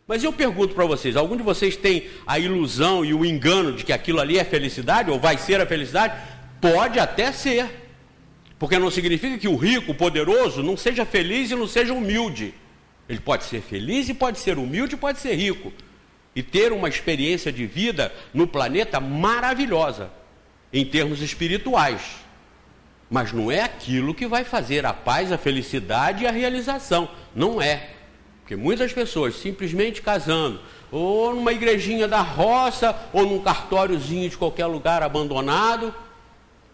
Mas eu pergunto para vocês, algum de vocês tem a ilusão e o engano de que aquilo ali é felicidade, ou vai ser a felicidade? Pode até ser, porque não significa que o rico, o poderoso, não seja feliz e não seja humilde. Ele pode ser feliz e pode ser humilde e pode ser rico, e ter uma experiência de vida no planeta maravilhosa, em termos espirituais. Mas não é aquilo que vai fazer a paz, a felicidade e a realização. Não é. Porque muitas pessoas simplesmente casando, ou numa igrejinha da roça, ou num cartóriozinho de qualquer lugar abandonado,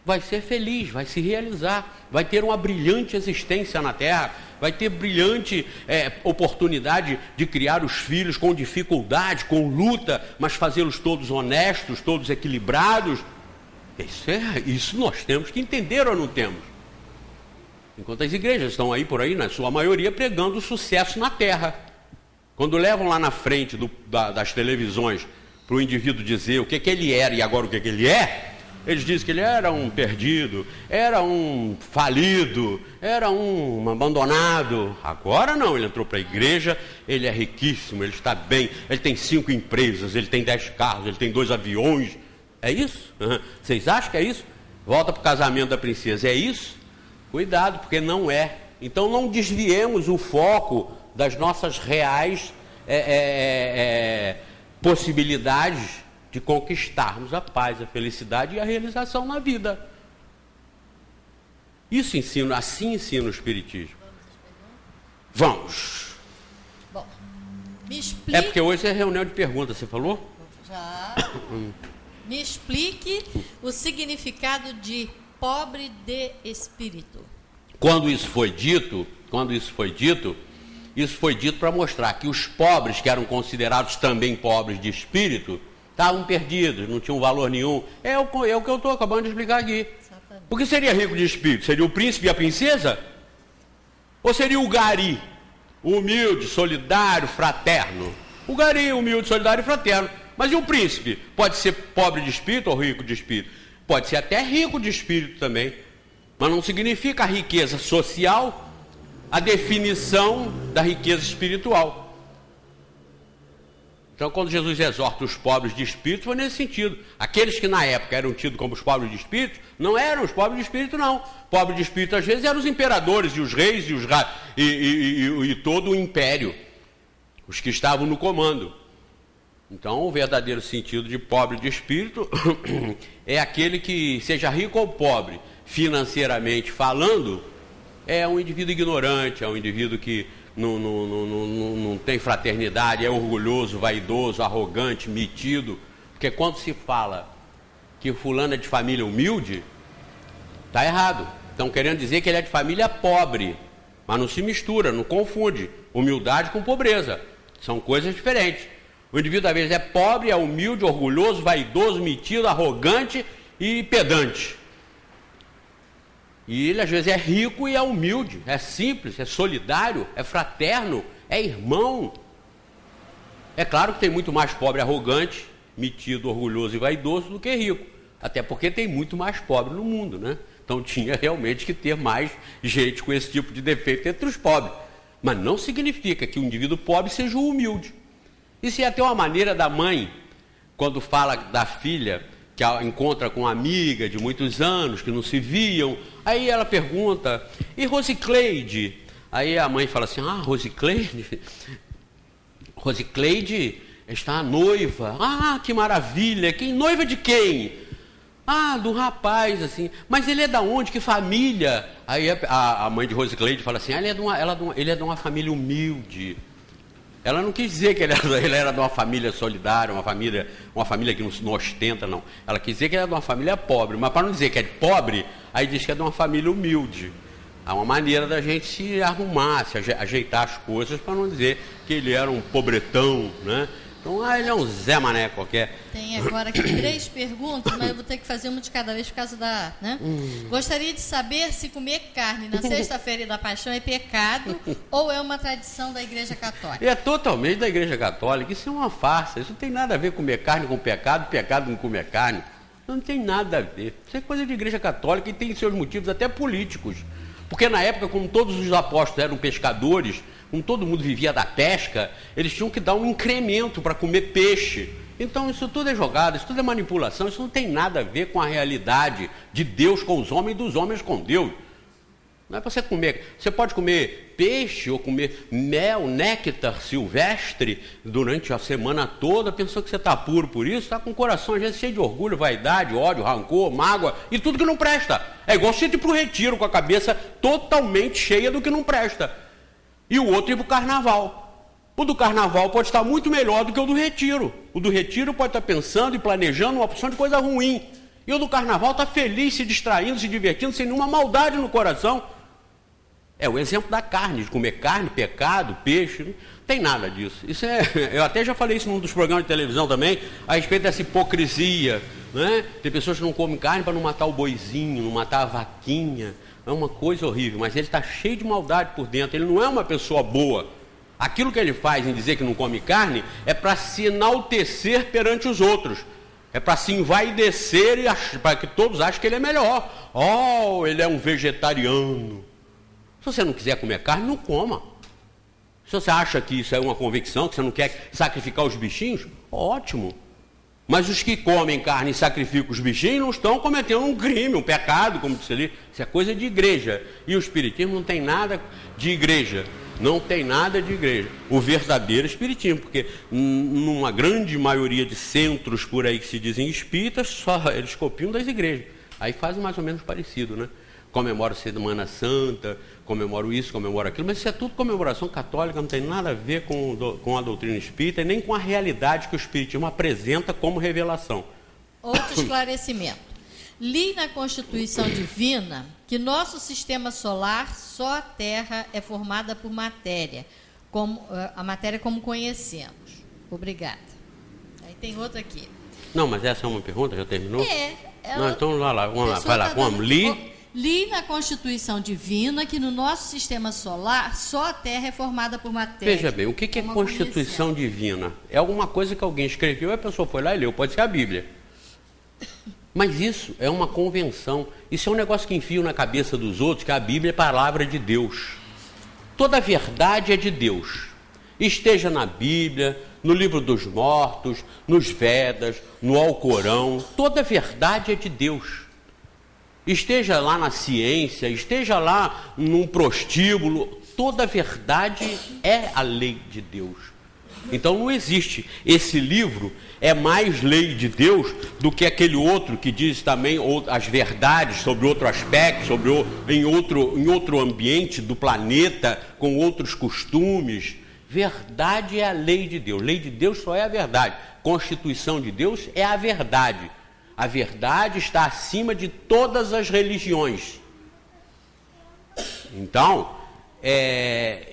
vai ser feliz, vai se realizar, vai ter uma brilhante existência na Terra, vai ter brilhante oportunidade de criar os filhos com dificuldade, com luta, mas fazê-los todos honestos, todos equilibrados. Isso nós temos que entender ou não temos? Enquanto as igrejas estão aí por aí, na sua maioria, pregando o sucesso na terra. Quando levam lá na frente das televisões para o indivíduo dizer o que ele era e agora o que ele é, eles dizem que ele era um perdido, era um falido, era um abandonado. Agora não, ele entrou para a igreja, ele é riquíssimo, ele está bem, ele tem 5 empresas, ele tem 10 carros, ele tem 2 aviões. É isso? Vocês acham que é isso? Volta para o casamento da princesa, é isso? Cuidado, porque não é. Então não desviemos o foco das nossas reais possibilidades de conquistarmos a paz, a felicidade e a realização na vida. Assim ensina o Espiritismo. Vamos. Bom, me explique... É porque hoje é reunião de perguntas, você falou? Já. Me explique o significado de pobre de espírito. Quando isso foi dito, isso foi dito para mostrar que os pobres, que eram considerados também pobres de espírito, estavam perdidos, não tinham valor nenhum. É o que eu estou acabando de explicar aqui. Exatamente. O que seria rico de espírito? Seria o príncipe e a princesa? Ou seria o gari, o humilde, solidário, fraterno? O gari, humilde, solidário e fraterno. Mas e o príncipe? Pode ser pobre de espírito ou rico de espírito? Pode ser até rico de espírito também. Mas não significa a riqueza social a definição da riqueza espiritual. Então, quando Jesus exorta os pobres de espírito, foi nesse sentido. Aqueles que na época eram tidos como os pobres de espírito, não eram os pobres de espírito, não. Pobres de espírito, às vezes, eram os imperadores e os reis e todo o império, os que estavam no comando. Então, o verdadeiro sentido de pobre de espírito é aquele que, seja rico ou pobre, financeiramente falando, é um indivíduo ignorante, é um indivíduo que não tem fraternidade, é orgulhoso, vaidoso, arrogante, metido. Porque quando se fala que fulano é de família humilde, está errado. Estão querendo dizer que ele é de família pobre, mas não se mistura, não confunde humildade com pobreza. São coisas diferentes. O indivíduo, às vezes, é pobre, é humilde, orgulhoso, vaidoso, metido, arrogante e pedante. E ele, às vezes, é rico e é humilde, é simples, é solidário, é fraterno, é irmão. É claro que tem muito mais pobre arrogante, metido, orgulhoso e vaidoso do que rico. Até porque tem muito mais pobre no mundo, né? Então tinha realmente que ter mais gente com esse tipo de defeito entre os pobres. Mas não significa que o indivíduo pobre seja o humilde. Isso é até uma maneira da mãe, quando fala da filha, que a encontra com uma amiga de muitos anos, que não se viam, aí ela pergunta, e Rosicleide? Aí a mãe fala assim, Rosicleide está noiva, que maravilha, noiva de quem? Do rapaz, assim, mas ele é da onde, que família? Aí a mãe de Rosicleide fala assim, ele é de uma família humilde. Ela não quis dizer que ele era de uma família solidária, uma família que não ostenta, não. Ela quis dizer que ele era de uma família pobre, mas para não dizer que é pobre, aí diz que é de uma família humilde. Há uma maneira da gente se arrumar, se ajeitar as coisas, para não dizer que ele era um pobretão, né? Então, ele é um Zé Mané qualquer. Tem agora aqui 3 perguntas, mas eu vou ter que fazer uma de cada vez por causa da... Né? Gostaria de saber se comer carne na sexta-feira da Paixão é pecado ou é uma tradição da Igreja Católica? É totalmente da Igreja Católica. Isso é uma farsa. Isso não tem nada a ver com comer carne com pecado, pecado com comer carne. Não tem nada a ver. Isso é coisa de Igreja Católica e tem seus motivos até políticos. Porque na época, como todos os apóstolos eram pescadores, como todo mundo vivia da pesca, eles tinham que dar um incremento para comer peixe. Então isso tudo é jogado, isso tudo é manipulação, isso não tem nada a ver com a realidade de Deus com os homens e dos homens com Deus. Não é para você comer, você pode comer peixe ou comer mel, néctar silvestre durante a semana toda, pensando que você está puro por isso, está com o coração às vezes cheio de orgulho, vaidade, ódio, rancor, mágoa e tudo que não presta. É igual você ir para o retiro com a cabeça totalmente cheia do que não presta. E o outro ir para o carnaval. O do carnaval pode estar muito melhor do que o do retiro. O do retiro pode estar pensando e planejando uma opção de coisa ruim. E o do carnaval está feliz, se distraindo, se divertindo, sem nenhuma maldade no coração. É o exemplo da carne, de comer carne, pecado, peixe, não tem nada disso. Isso eu até já falei isso num dos programas de televisão também, a respeito dessa hipocrisia, né? Tem pessoas que não comem carne para não matar o boizinho, não matar a vaquinha, é uma coisa horrível, mas ele está cheio de maldade por dentro, ele não é uma pessoa boa. Aquilo que ele faz em dizer que não come carne é para se enaltecer perante os outros, é para se envaidecer e para que todos achem que ele é melhor. Oh, ele é um vegetariano. Se você não quiser comer carne, não coma. Se você acha que isso é uma convicção, que você não quer sacrificar os bichinhos, ótimo. Mas os que comem carne e sacrificam os bichinhos não estão cometendo um crime, um pecado, como disse ali. Isso é coisa de igreja. E o espiritismo não tem nada de igreja. Não tem nada de igreja. O verdadeiro espiritismo, porque numa grande maioria de centros por aí que se dizem espíritas, só eles copiam das igrejas. Aí fazem mais ou menos parecido, né? Comemora a Semana Santa, comemora isso, comemora aquilo, mas isso é tudo comemoração católica, não tem nada a ver com a doutrina espírita e nem com a realidade que o espiritismo apresenta como revelação. Outro esclarecimento. Li na Constituição Divina que nosso sistema solar, só a Terra é formada por matéria, a matéria como conhecemos. Obrigada. Aí tem outra aqui. Não, mas essa é uma pergunta, já terminou? Não, então vai lá, vai lá, vamos. Li na Constituição Divina que no nosso sistema solar, só a Terra é formada por matéria. Veja bem, o que é Constituição Divina? É alguma coisa que alguém escreveu e a pessoa foi lá e leu, pode ser a Bíblia. Mas isso é uma convenção, isso é um negócio que enfiam na cabeça dos outros, que a Bíblia é palavra de Deus. Toda a verdade é de Deus. Esteja na Bíblia, no livro dos mortos, nos Vedas, no Alcorão, toda a verdade é de Deus. Esteja lá na ciência, esteja lá num prostíbulo, toda a verdade é a lei de Deus. Então não existe. Esse livro é mais lei de Deus do que aquele outro que diz também as verdades sobre outro aspecto, em outro ambiente do planeta, com outros costumes. Verdade é a lei de Deus. Lei de Deus só é a verdade. Constituição de Deus é a verdade. A verdade está acima de todas as religiões. Então,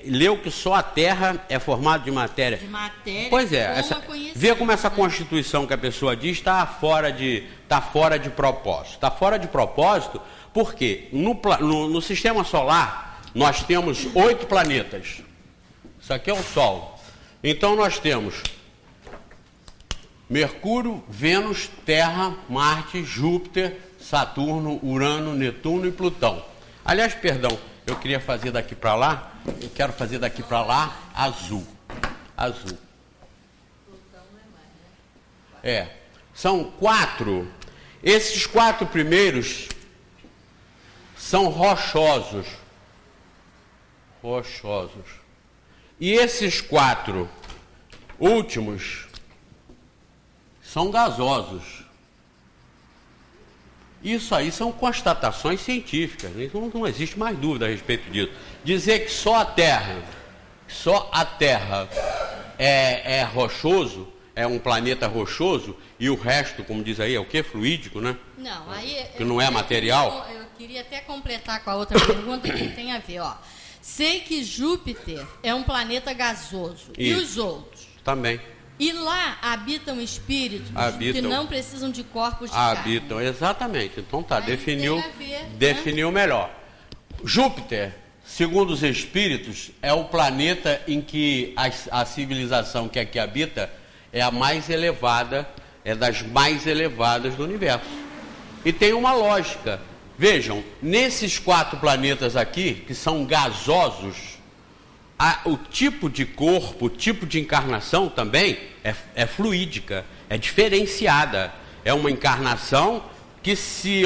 leu que só a Terra é formada de matéria. De matéria, pois é, vê como essa Constituição que a pessoa diz está fora de propósito. Está fora de propósito porque no sistema solar nós temos 8 planetas. Isso aqui é o Sol. Então nós temos Mercúrio, Vênus, Terra, Marte, Júpiter, Saturno, Urano, Netuno e Plutão. Aliás, perdão, eu queria fazer daqui para lá, eu quero fazer daqui para lá azul. Azul. São 4. Esses 4 primeiros são rochosos. E esses 4 últimos são gasosos. Isso aí são constatações científicas, né? Então não existe mais dúvida a respeito disso. Dizer que só a Terra é rochoso, é um planeta rochoso, e o resto, como diz aí, é o quê? Fluídico, né? Não, aí... Que não é material? Eu queria até completar com a outra pergunta que tem a ver, ó. Sei que Júpiter é um planeta gasoso. Isso. E os outros? Também. E lá habitam espíritos que não precisam de corpos de carne. Exatamente. Então tá, definiu melhor. Júpiter, segundo os espíritos, é o planeta em que a civilização que aqui habita é a mais elevada, é das mais elevadas do universo. E tem uma lógica. Vejam, nesses 4 planetas aqui, que são gasosos, O tipo de corpo, o tipo de encarnação também é fluídica, é diferenciada. É uma encarnação que se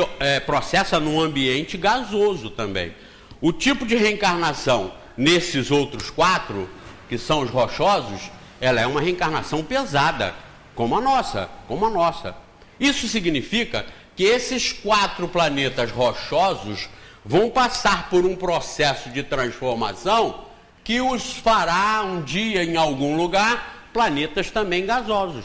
processa num ambiente gasoso também. O tipo de reencarnação nesses outros 4, que são os rochosos, ela é uma reencarnação pesada, como a nossa. Isso significa que esses 4 planetas rochosos vão passar por um processo de transformação que os fará um dia em algum lugar planetas também gasosos.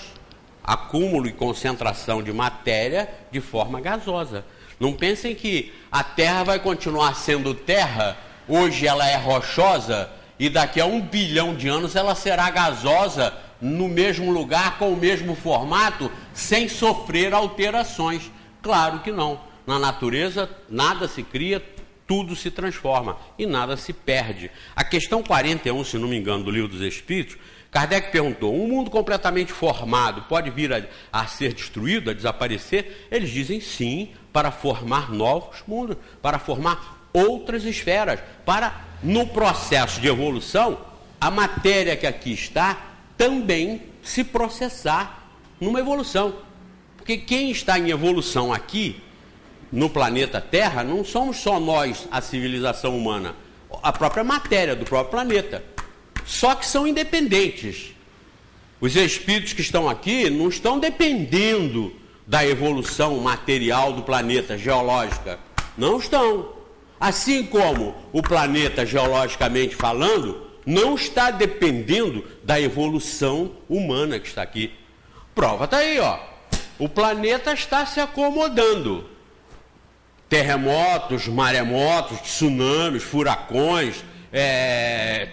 Acúmulo e concentração de matéria de forma gasosa. Não pensem que a Terra vai continuar sendo Terra, hoje ela é rochosa e daqui a 1 bilhão de anos ela será gasosa no mesmo lugar, com o mesmo formato, sem sofrer alterações. Claro que não. Na natureza nada se cria, tudo se transforma e nada se perde. A questão 41, se não me engano, do Livro dos Espíritos, Kardec perguntou: um mundo completamente formado pode vir a ser destruído, a desaparecer? Eles dizem sim, para formar novos mundos, para formar outras esferas, para, no processo de evolução, a matéria que aqui está também se processar numa evolução. Porque quem está em evolução aqui, no planeta Terra, não somos só nós, a civilização humana, a própria matéria do próprio planeta. Só que são independentes. Os espíritos que estão aqui não estão dependendo da evolução material do planeta, geológica. Não estão. Assim como o planeta, geologicamente falando, não está dependendo da evolução humana que está aqui. Prova está aí, ó. O planeta está se acomodando. Terremotos, maremotos, tsunamis, furacões,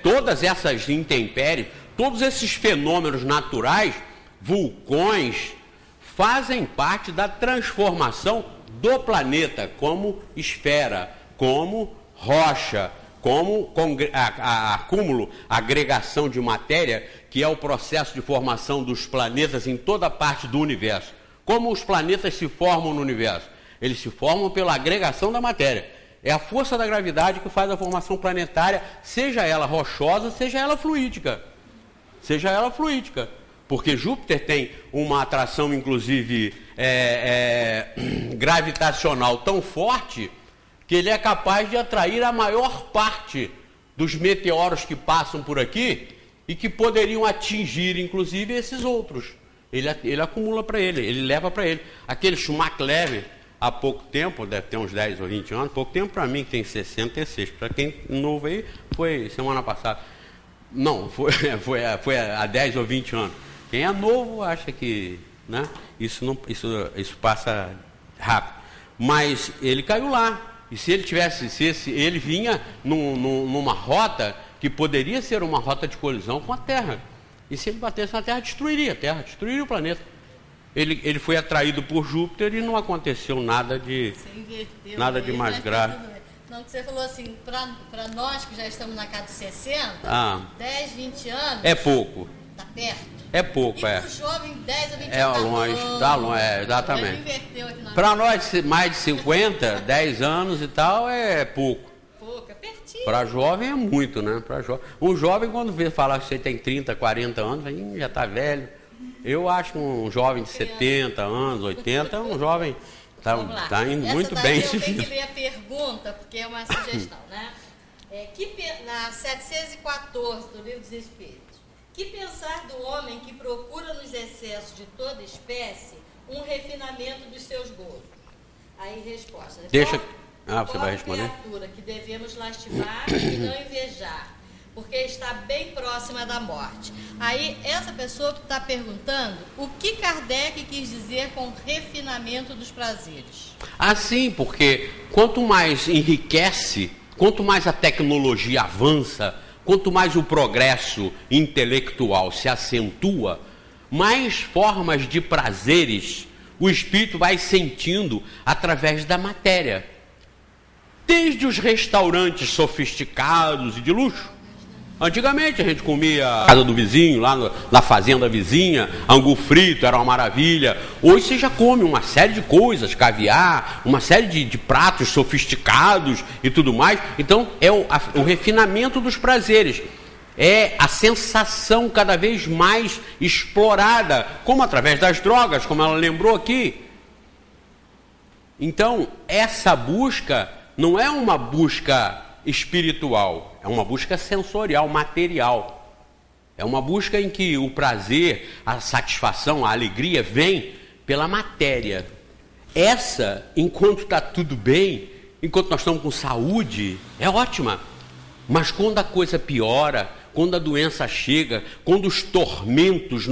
todas essas intempéries, todos esses fenômenos naturais, vulcões, fazem parte da transformação do planeta como esfera, como rocha, como acúmulo, agregação de matéria, que é o processo de formação dos planetas em toda parte do universo. Como os planetas se formam no universo? Eles se formam pela agregação da matéria. É a força da gravidade que faz a formação planetária, seja ela rochosa, seja ela fluídica. Porque Júpiter tem uma atração, inclusive, gravitacional tão forte, que ele é capaz de atrair a maior parte dos meteoros que passam por aqui e que poderiam atingir, inclusive, esses outros. Ele acumula para ele, ele leva para ele. Aquele Schumacher, há pouco tempo, deve ter uns 10 ou 20 anos, pouco tempo para mim, que tem 66, para quem novo aí, foi semana passada. Não, foi há 10 ou 20 anos. Quem é novo acha que, né, isso passa rápido. Mas ele caiu lá. E se ele vinha numa rota que poderia ser uma rota de colisão com a Terra. E se ele batesse na Terra, destruiria a Terra, destruiria o planeta. Ele foi atraído por Júpiter e não aconteceu nada de mais grave. Não, que você falou assim, para nós que já estamos na casa dos 60, 10, 20 anos... É pouco. Está perto. É pouco, e para o jovem, 10 ou 20 anos está longe, exatamente. Para nós, mais de 50, 10 anos e tal, é pouco. Pouco, é pertinho. Para jovem é muito, né? Um jovem, quando vê falar que você tem 30, 40 anos, já está velho. Eu acho que um jovem de 70 anos, 80, um jovem está indo muito bem. Eu tenho que ler a pergunta, porque é uma sugestão, né? Na 714 do Livro dos Espíritos. Que pensar do homem que procura nos excessos de toda espécie um refinamento dos seus gozos? Aí, resposta. Você vai responder? Criatura que devemos lastimar e não invejar, porque está bem próxima da morte. Aí, essa pessoa está perguntando o que Kardec quis dizer com refinamento dos prazeres. Sim, porque quanto mais enriquece, quanto mais a tecnologia avança, quanto mais o progresso intelectual se acentua, mais formas de prazeres o espírito vai sentindo através da matéria. Desde os restaurantes sofisticados e de luxo. Antigamente a gente comia na casa do vizinho, lá na fazenda vizinha, angu frito, era uma maravilha. Hoje você já come uma série de coisas, caviar, uma série de pratos sofisticados e tudo mais. Então é o refinamento dos prazeres. é a sensação cada vez mais explorada, como através das drogas, como ela lembrou aqui. Então, essa busca não é uma busca espiritual, é uma busca sensorial, material. É uma busca em que o prazer, a satisfação, a alegria vem pela matéria. Essa, enquanto está tudo bem, enquanto nós estamos com saúde, é ótima. Mas quando a coisa piora, quando a doença chega, quando os tormentos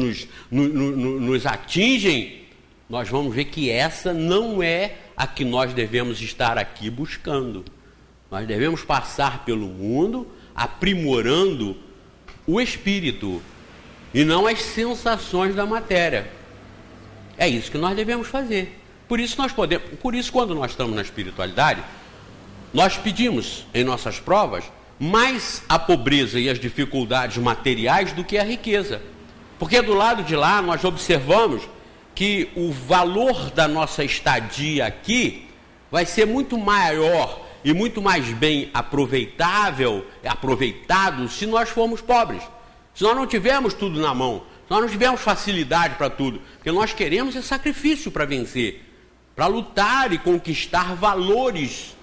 nos atingem, nós vamos ver que essa não é a que nós devemos estar aqui buscando. Nós devemos passar pelo mundo aprimorando o espírito e não as sensações da matéria. É isso que nós devemos fazer. Por isso quando nós estamos na espiritualidade, nós pedimos em nossas provas mais a pobreza e as dificuldades materiais do que a riqueza. Porque do lado de lá nós observamos que o valor da nossa estadia aqui vai ser muito maior e muito mais bem aproveitado se nós formos pobres. Se nós não tivermos tudo na mão, se nós não tivermos facilidade para tudo, porque nós queremos esse sacrifício para vencer, para lutar e conquistar valores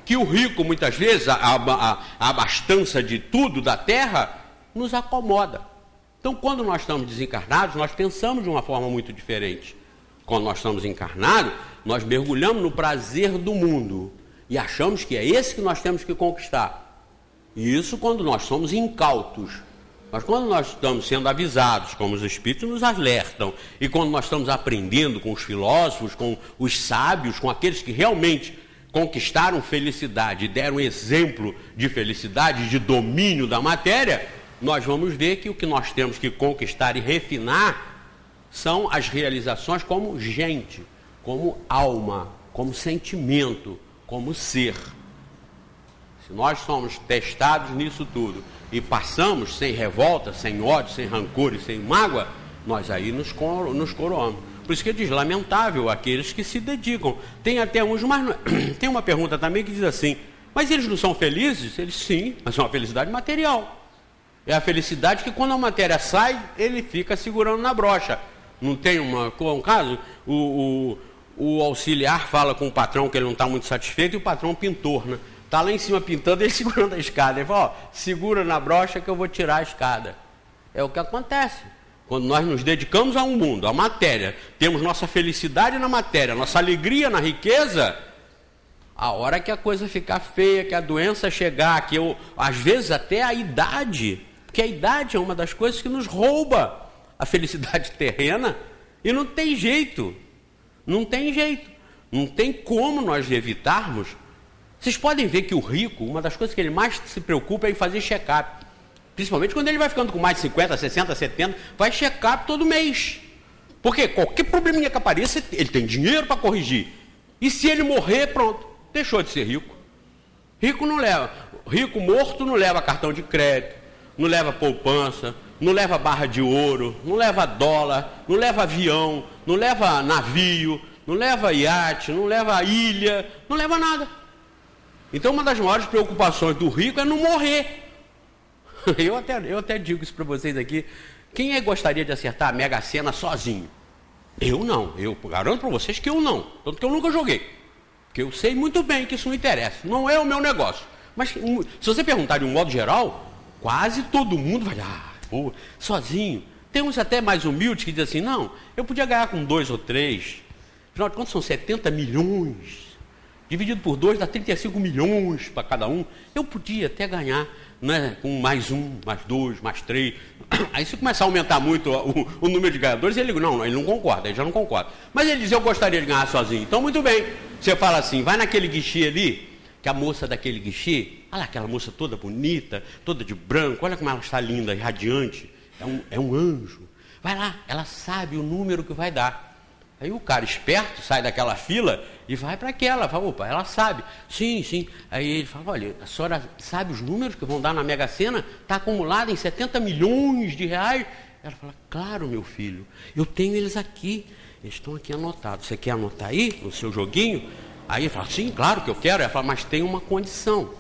que o rico, muitas vezes, a abastança de tudo da terra, nos acomoda. Então, quando nós estamos desencarnados, nós pensamos de uma forma muito diferente. Quando nós estamos encarnados, nós mergulhamos no prazer do mundo e achamos que é esse que nós temos que conquistar. E isso quando nós somos incautos. Mas quando nós estamos sendo avisados, como os espíritos nos alertam, e quando nós estamos aprendendo com os filósofos, com os sábios, com aqueles que realmente conquistaram felicidade, deram exemplo de felicidade, de domínio da matéria, nós vamos ver que o que nós temos que conquistar e refinar são as realizações como gente, como alma, como sentimento, como ser. Se nós somos testados nisso tudo e passamos sem revolta, sem ódio, sem rancor e sem mágoa, nós aí nos coroamos. Por isso que diz, lamentável aqueles que se dedicam. Tem até uns, mas tem uma pergunta também que diz assim, mas eles não são felizes? Eles sim, mas é uma felicidade material. É a felicidade que quando a matéria sai, ele fica segurando na brocha. Não tem um caso? O auxiliar fala com o patrão que ele não está muito satisfeito e o patrão pintor, né? Está lá em cima pintando, ele segurando a escada. Ele fala, segura na brocha que eu vou tirar a escada. É o que acontece. Quando nós nos dedicamos a um mundo, à matéria, temos nossa felicidade na matéria, nossa alegria na riqueza, a hora que a coisa ficar feia, que a doença chegar, que às vezes até a idade, porque a idade é uma das coisas que nos rouba a felicidade terrena, e não tem jeito, não tem como nós evitarmos. Vocês podem ver que o rico, uma das coisas que ele mais se preocupa é em fazer check-up. Principalmente quando ele vai ficando com mais de 50, 60, 70, vai check-up todo mês. Porque qualquer probleminha que apareça, ele tem dinheiro para corrigir. E se ele morrer, pronto, deixou de ser rico. Rico morto não leva cartão de crédito, não leva poupança, não leva barra de ouro, não leva dólar, não leva avião, não leva navio, não leva iate, não leva ilha, não leva nada. Então uma das maiores preocupações do rico é não morrer. Eu até digo isso para vocês aqui. Quem gostaria de acertar a Mega Sena sozinho? Eu não. Eu garanto para vocês que eu não. Tanto que eu nunca joguei. Porque eu sei muito bem que isso não interessa. Não é o meu negócio. Mas se você perguntar de um modo geral, quase todo mundo vai, sozinho. Tem uns até mais humildes que dizem assim, não, eu podia ganhar com 2 ou 3. Afinal de contas são 70 milhões. Dividido por 2 dá 35 milhões para cada um. Eu podia até ganhar, né, com mais 1, mais 2, mais 3. Aí se começar a aumentar muito o número de ganhadores, ele não concorda, ele já não concorda. Mas ele diz, eu gostaria de ganhar sozinho. Então, muito bem. Você fala assim, vai naquele guichê ali, que a moça daquele guichê, olha lá, aquela moça toda bonita, toda de branco, olha como ela está linda e radiante. É um anjo. Vai lá, ela sabe o número que vai dar. Aí o cara esperto sai daquela fila e vai para aquela. Fala, opa, ela sabe. Sim. Aí ele fala, olha, a senhora sabe os números que vão dar na Mega Sena? Está acumulado em 70 milhões de reais. Ela fala, claro, meu filho, eu tenho eles aqui. Eles estão aqui anotados. Você quer anotar aí no seu joguinho? Aí ele fala, sim, claro que eu quero. Ela fala, mas tem uma condição.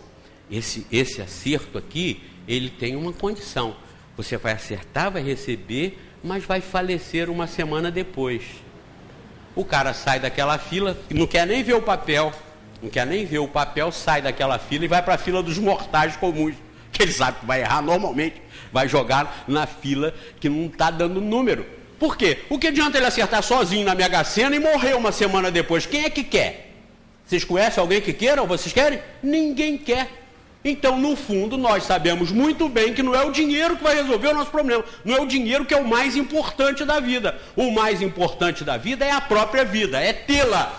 Esse acerto aqui, ele tem uma condição. Você vai acertar, vai receber, mas vai falecer uma semana depois. O cara sai daquela fila, não quer nem ver o papel, sai daquela fila e vai para a fila dos mortais comuns, que ele sabe que vai errar normalmente, vai jogar na fila que não está dando número. Por quê? O que adianta ele acertar sozinho na Mega Sena e morrer uma semana depois? Quem é que quer? Vocês conhecem alguém que queira ou vocês querem? Ninguém quer. Então, no fundo, nós sabemos muito bem que não é o dinheiro que vai resolver o nosso problema. Não é o dinheiro que é o mais importante da vida. O mais importante da vida é a própria vida, é tê-la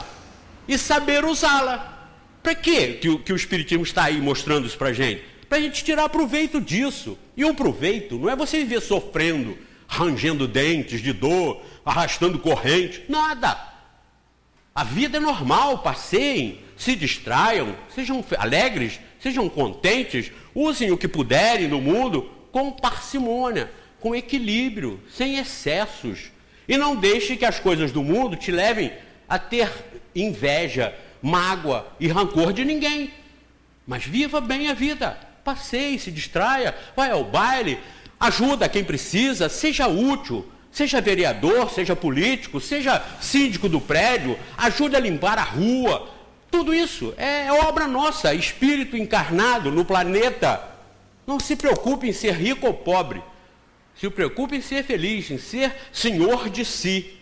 e saber usá-la. Para quê que o Espiritismo está aí mostrando isso para a gente? Para a gente tirar proveito disso. E o proveito não é você viver sofrendo, rangendo dentes de dor, arrastando corrente, nada. A vida é normal, passeiem, se distraiam, sejam alegres, sejam contentes, usem o que puderem no mundo com parcimônia, com equilíbrio, sem excessos. E não deixe que as coisas do mundo te levem a ter inveja, mágoa e rancor de ninguém. Mas viva bem a vida, passeie, se distraia, vai ao baile, ajuda quem precisa, seja útil, seja vereador, seja político, seja síndico do prédio, ajude a limpar a rua. Tudo isso é obra nossa, espírito encarnado no planeta. Não se preocupe em ser rico ou pobre. Se preocupe em ser feliz, em ser senhor de si.